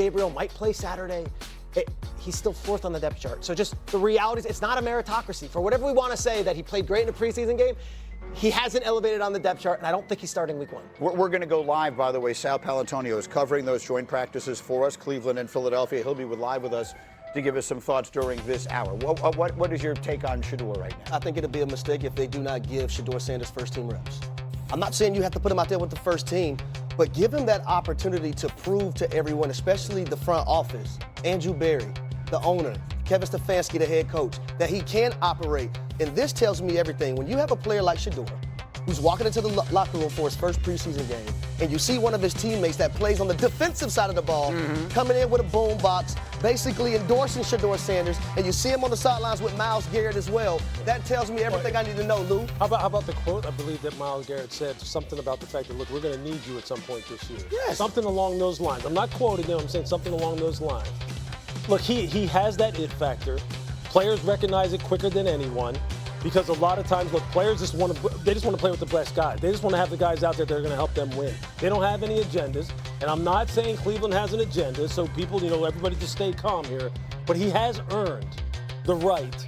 Gabriel might play Saturday. He's still 4th on the depth chart. So just the reality is it's not a meritocracy. For whatever we want to say that he played great in a preseason game, he hasn't elevated on the depth chart, and I don't think he's starting week 1. We're going to go live, by the way. Sal Palantonio is covering those joint practices for us, Cleveland and Philadelphia. He'll be live with us to give us some thoughts during this hour. What is your take on Shedeur right now? I think it'll be a mistake if they do not give Shedeur Sanders first-team reps. I'm not saying you have to put him out there with the first team, but give him that opportunity to prove to everyone, especially the front office, Andrew Berry, the owner, Kevin Stefanski, the head coach, that he can operate. And this tells me everything. When you have a player like Shedeur, who's walking into the locker room for his first preseason game, and you see one of his teammates that plays on the defensive side of the ball, coming in with a boom box, basically endorsing Shedeur Sanders, and you see him on the sidelines with Myles Garrett as well, that tells me everything I need to know, Lou. How about the quote? I believe that Myles Garrett said something about the fact that, look, we're going to need you at some point this year. Yes. Something along those lines. I'm not quoting him. I'm saying something along those lines. Look, he has that it factor. Players recognize it quicker than anyone. Because a lot of times, look, players just want to play with the best guys. They just want to have the guys out there that are going to help them win. They don't have any agendas. And I'm not saying Cleveland has an agenda, so people, everybody just stay calm here. But he has earned the right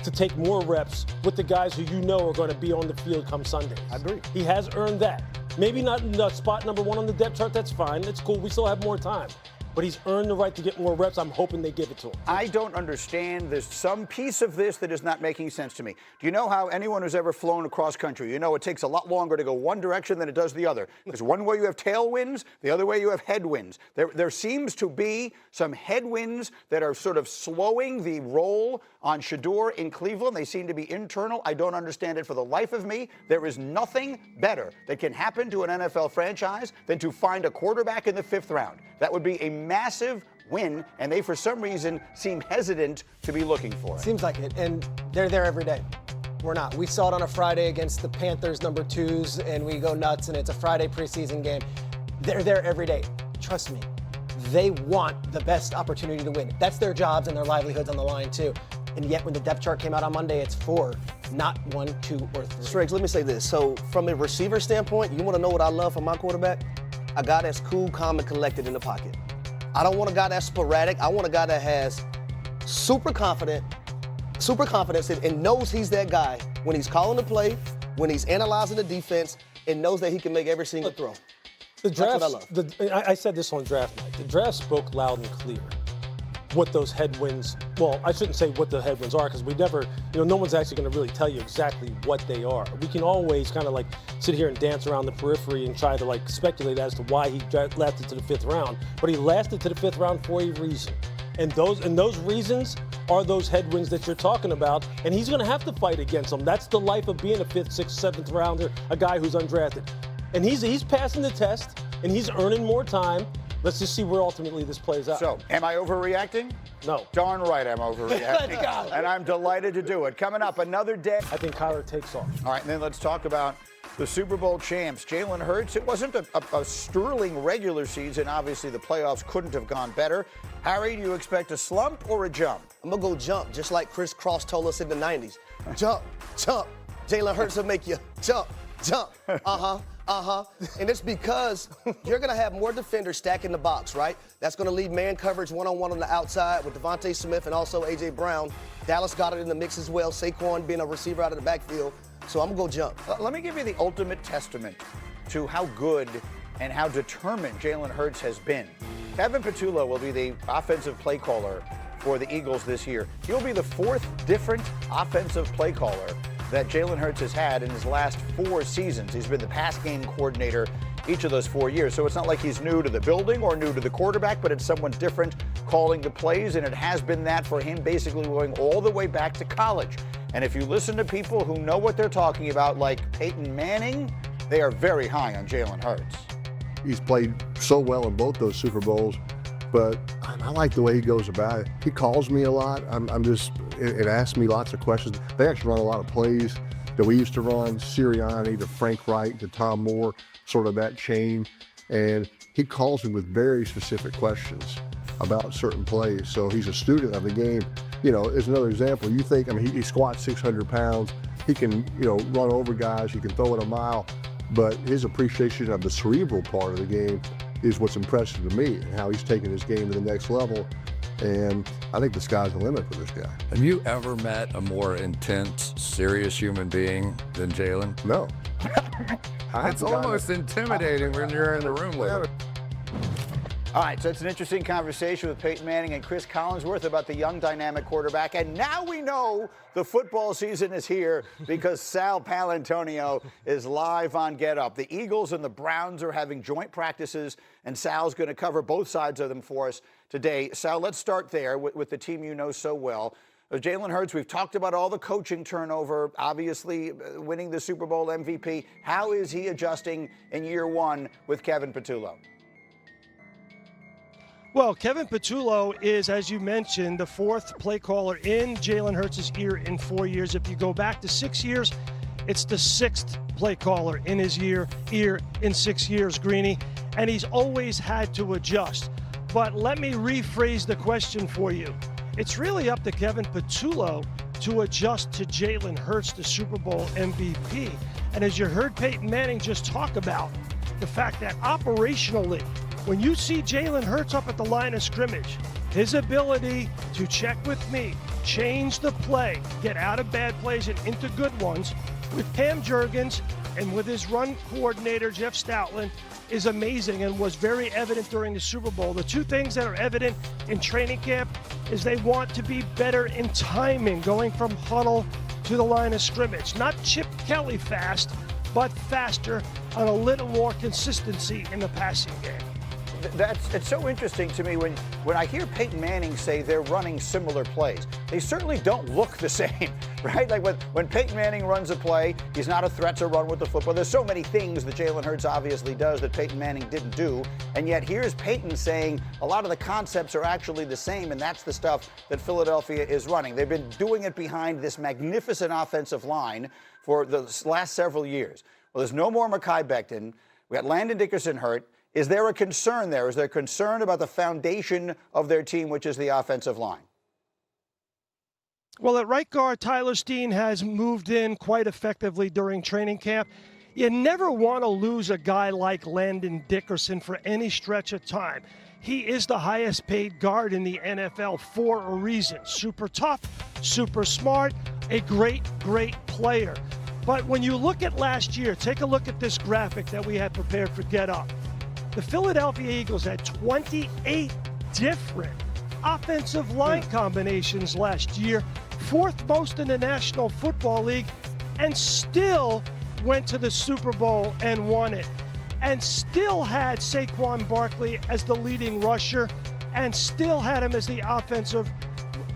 to take more reps with the guys who are going to be on the field come Sunday. I agree. He has earned that. Maybe not in spot number 1 on the depth chart, that's fine. That's cool. We still have more time. But he's earned the right to get more reps. I'm hoping they give it to him. I don't understand. There's some piece of this that is not making sense to me. Do you know how anyone who's ever flown across country, it takes a lot longer to go one direction than it does the other? Because one way you have tailwinds, the other way you have headwinds. There seems to be some headwinds that are sort of slowing the roll on Shedeur in Cleveland. They seem to be internal. I don't understand it for the life of me. There is nothing better that can happen to an NFL franchise than to find a quarterback in the 5th round. That would be a massive win, and they, for some reason, seem hesitant to be looking for it. Seems like it, and they're there every day. We're not. We saw it on a Friday against the Panthers, number 2s, and we go nuts, and it's a Friday preseason game. They're there every day. Trust me, they want the best opportunity to win. That's their jobs and their livelihoods on the line, too. And yet, when the depth chart came out on Monday, it's 4, not 1, 2, or 3. Striggs, let me say this. So, from a receiver standpoint, you want to know what I love from my quarterback? A guy that's cool, calm, and collected in the pocket. I don't want a guy that's sporadic. I want a guy that has super confidence and knows he's that guy when he's calling the play, when he's analyzing the defense, and knows that he can make every single throw. The draft, that's what I love. I said this on draft night. The draft spoke loud and clear what those headwinds, well, I shouldn't say what the headwinds are because we never, no one's actually going to really tell you exactly what they are. We can always kind of sit here and dance around the periphery and try to speculate as to why he lasted to the 5th round. But he lasted to the 5th round for a reason. And those reasons are those headwinds that you're talking about. And he's going to have to fight against them. That's the life of being a 5th, 6th, 7th rounder, a guy who's undrafted. And he's passing the test and he's earning more time. Let's just see where ultimately this plays out. So, am I overreacting? No. Darn right I'm overreacting. And I'm delighted to do it. Coming up, another day. I think Kyler takes off. All right, and then let's talk about the Super Bowl champs. Jalen Hurts, it wasn't a sterling regular season. Obviously, the playoffs couldn't have gone better. Harry, do you expect a slump or a jump? I'm going to go jump, just like Chris Cross told us in the 90s. Jump, jump. Jalen Hurts will make you jump, jump. And it's because you're going to have more defenders stacking the box, right? That's going to leave man coverage one-on-one on the outside with Devontae Smith and also A.J. Brown. Dallas got it in the mix as well. Saquon being a receiver out of the backfield. So I'm going to go jump. Let me give you the ultimate testament to how good and how determined Jalen Hurts has been. Kevin Petullo will be the offensive play caller for the Eagles this year. He'll be the 4th different offensive play caller that Jalen Hurts has had in his last 4 seasons. He's been the pass game coordinator each of those 4 years. So it's not like he's new to the building or new to the quarterback, but it's someone different calling the plays, and it has been that for him basically going all the way back to college. And if you listen to people who know what they're talking about, like Peyton Manning, they are very high on Jalen Hurts. He's played so well in both those Super Bowls, but I like the way he goes about it. He calls me a lot. It asks me lots of questions. They actually run a lot of plays that we used to run, Sirianni to Frank Wright to Tom Moore, sort of that chain. And he calls me with very specific questions about certain plays. So he's a student of the game. As another example, you think, he squats 600 pounds. He can, run over guys. He can throw it a mile. But his appreciation of the cerebral part of the game is what's impressive to me, and how he's taken his game to the next level. And I think the sky's the limit for this guy. Have you ever met a more intense, serious human being than Jalen? No. It's almost intimidating when you're in the room with him. All right, so it's an interesting conversation with Peyton Manning and Chris Collinsworth about the young dynamic quarterback. And now we know the football season is here because Sal Paolantonio is live on Get Up. The Eagles and the Browns are having joint practices, and Sal's going to cover both sides of them for us today. Sal, let's start there with the team you know so well. Jalen Hurts, we've talked about all the coaching turnover, obviously winning the Super Bowl MVP. How is he adjusting in year one with Kevin Patullo? Well, Kevin Patullo is, as you mentioned, the fourth play caller in Jalen Hurts' ear in 4 years. If you go back to 6 years, it's the sixth play caller in his ear in 6 years, Greeny, and he's always had to adjust. But let me rephrase the question for you. It's really up to Kevin Patullo to adjust to Jalen Hurts, the Super Bowl MVP. And as you heard Peyton Manning just talk about, the fact that operationally, when you see Jalen Hurts up at the line of scrimmage, his ability to check with me, change the play, get out of bad plays and into good ones with Cam Jurgens and with his run coordinator, Jeff Stoutland, is amazing and was very evident during the Super Bowl. The two things that are evident in training camp is they want to be better in timing, going from huddle to the line of scrimmage. Not Chip Kelly fast, but faster on a little more consistency in the passing game. It's so interesting to me when I hear Peyton Manning say they're running similar plays. They certainly don't look the same, right? Like when Peyton Manning runs a play, he's not a threat to run with the football. There's so many things that Jalen Hurts obviously does that Peyton Manning didn't do, and yet here's Peyton saying a lot of the concepts are actually the same, and that's the stuff that Philadelphia is running. They've been doing it behind this magnificent offensive line for the last several years. Well, there's no more Mekhi Becton. We got Landon Dickerson hurt. Is there a concern there? Is there concern about the foundation of their team, which is the offensive line? Well, at right guard, Tyler Steen has moved in quite effectively during training camp. You never want to lose a guy like Landon Dickerson for any stretch of time. He is the highest paid guard in the NFL for a reason. Super tough, super smart, a great, great player. But when you look at last year, take a look at this graphic that we had prepared for Get Up. The Philadelphia Eagles had 28 different offensive line combinations last year, fourth most in the National Football League, and still went to the Super Bowl and won it, and still had Saquon Barkley as the leading rusher, and still had him as the offensive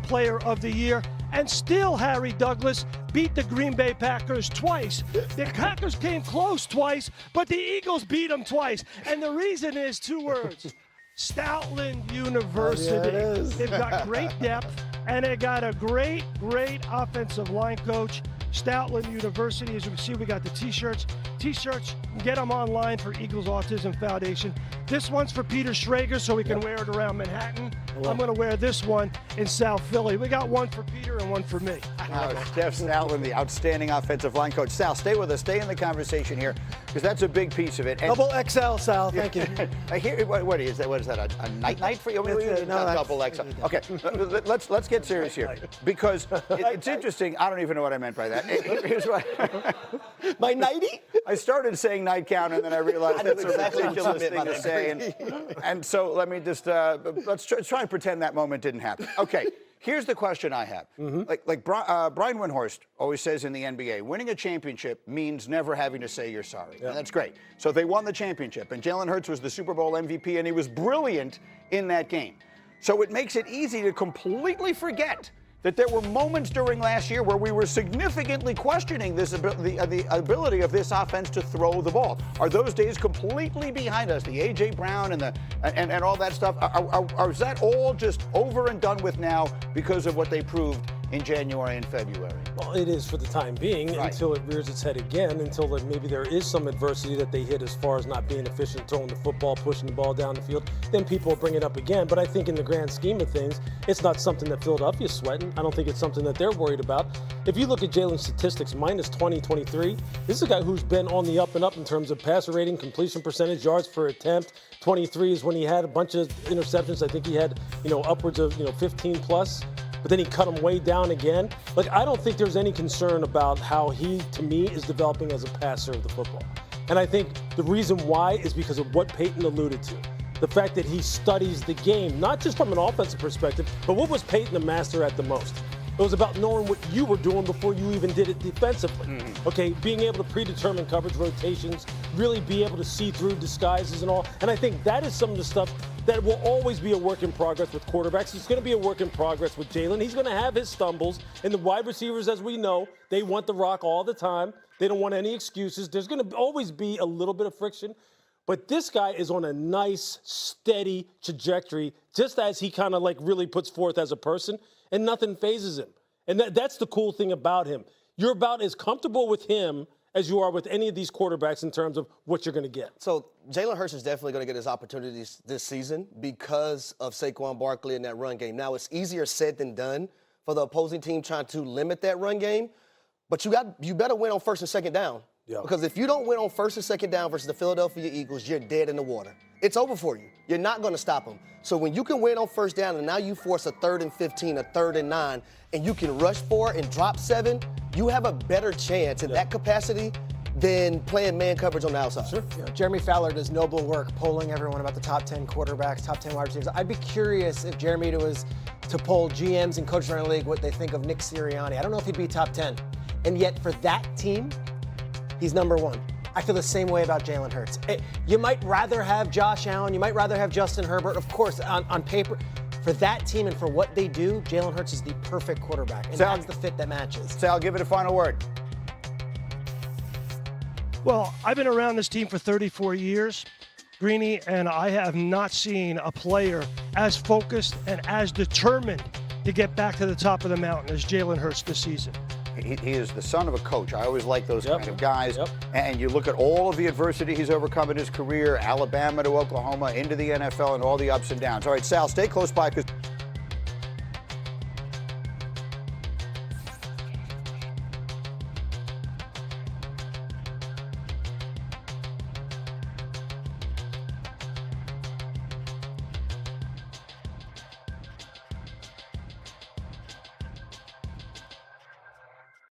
player of the year, and still Harry Douglas beat the Green Bay Packers twice. The Packers came close twice, but the Eagles beat them twice. And the reason is two words: Stoutland University. They've got great depth, and they got a great, great offensive line coach. Stoutland University. As you can see, we got the t-shirts. T-shirts, get them online for Eagles Autism Foundation. This one's for Peter Schrager, so we can wear it around Manhattan. I'm going to wear this one in South Philly. We got one for Peter and one for me. Jeff Stoutland, the outstanding offensive line coach. Sal, stay with us. Stay in the conversation here, because that's a big piece of it. And Double XL, Sal. Thank you. I hear. What is that? What is that? A night for you? Double XL. Okay, let's get serious here, because it's interesting. I don't even know what I meant by that. Here's what. My nightie? I started saying nightgown, and then I realized that's a ridiculous thing to say. And so let me just let's try and pretend that moment didn't happen. Okay. Here's the question I have. Like Brian Windhorst always says in the NBA, winning a championship means never having to say you're sorry. And that's great. So they won the championship, and Jalen Hurts was the Super Bowl MVP, and he was brilliant in that game. So it makes it easy to completely forget that there were moments during last year where we were significantly questioning the ability of this offense to throw the ball. Are those days completely behind us? The A.J. Brown and all that stuff, is that all just over and done with now because of what they proved in January and February? Well, it is for the time being until it rears its head again, until maybe there is some adversity that they hit as far as not being efficient, throwing the football, pushing the ball down the field. Then people will bring it up again. But I think in the grand scheme of things, it's not something that Philadelphia's sweating. I don't think it's something that they're worried about. If you look at Jalen's statistics, minus 20, 23, this is a guy who's been on the up and up in terms of passer rating, completion percentage, yards per attempt. 23 is when he had a bunch of interceptions. I think he had, upwards of, 15 plus. But then he cut him way down again. I don't think there's any concern about how he, to me, is developing as a passer of the football. And I think the reason why is because of what Peyton alluded to. The fact that he studies the game, not just from an offensive perspective, but what was Peyton the master at the most? It was about knowing what you were doing before you even did it defensively. Okay, being able to predetermine coverage rotations, really be able to see through disguises and all. And I think that is some of the stuff that will always be a work in progress with quarterbacks. It's going to be a work in progress with Jalen. He's going to have his stumbles. And the wide receivers, as we know, they want the rock all the time. They don't want any excuses. There's going to always be a little bit of friction. But this guy is on a nice, steady trajectory, just as he kind of really puts forth as a person, and nothing phases him. And that's the cool thing about him. You're about as comfortable with him as you are with any of these quarterbacks in terms of what you're going to get. So Jalen Hurts is definitely going to get his opportunities this season because of Saquon Barkley and that run game. Now, it's easier said than done for the opposing team trying to limit that run game, but you better win on first and second down. Yeah. Because if you don't win on first and second down versus the Philadelphia Eagles, you're dead in the water. It's over for you. You're not going to stop them. So when you can win on first down and now you force a 3rd and 15, a 3rd and 9, and you can rush 4 and drop 7, you have a better chance in that capacity than playing man coverage on the outside. Sure. Jeremy Fowler does noble work polling everyone about the top 10 quarterbacks, top 10 wide receivers. I'd be curious if Jeremy was to poll GMs and coaches around the league what they think of Nick Sirianni. I don't know if he'd be top 10. And yet for that team, he's number 1. I feel the same way about Jalen Hurts. You might rather have Josh Allen. You might rather have Justin Herbert. Of course, on paper, for that team and for what they do, Jalen Hurts is the perfect quarterback. And that's the fit that matches. Sal, give it a final word. Well, I've been around this team for 34 years, Greeny, and I have not seen a player as focused and as determined to get back to the top of the mountain as Jalen Hurts this season. He is the son of a coach. I always like those kind of guys. And you look at all of the adversity he's overcome in his career, Alabama to Oklahoma, into the NFL, and all the ups and downs. All right, Sal, stay close by because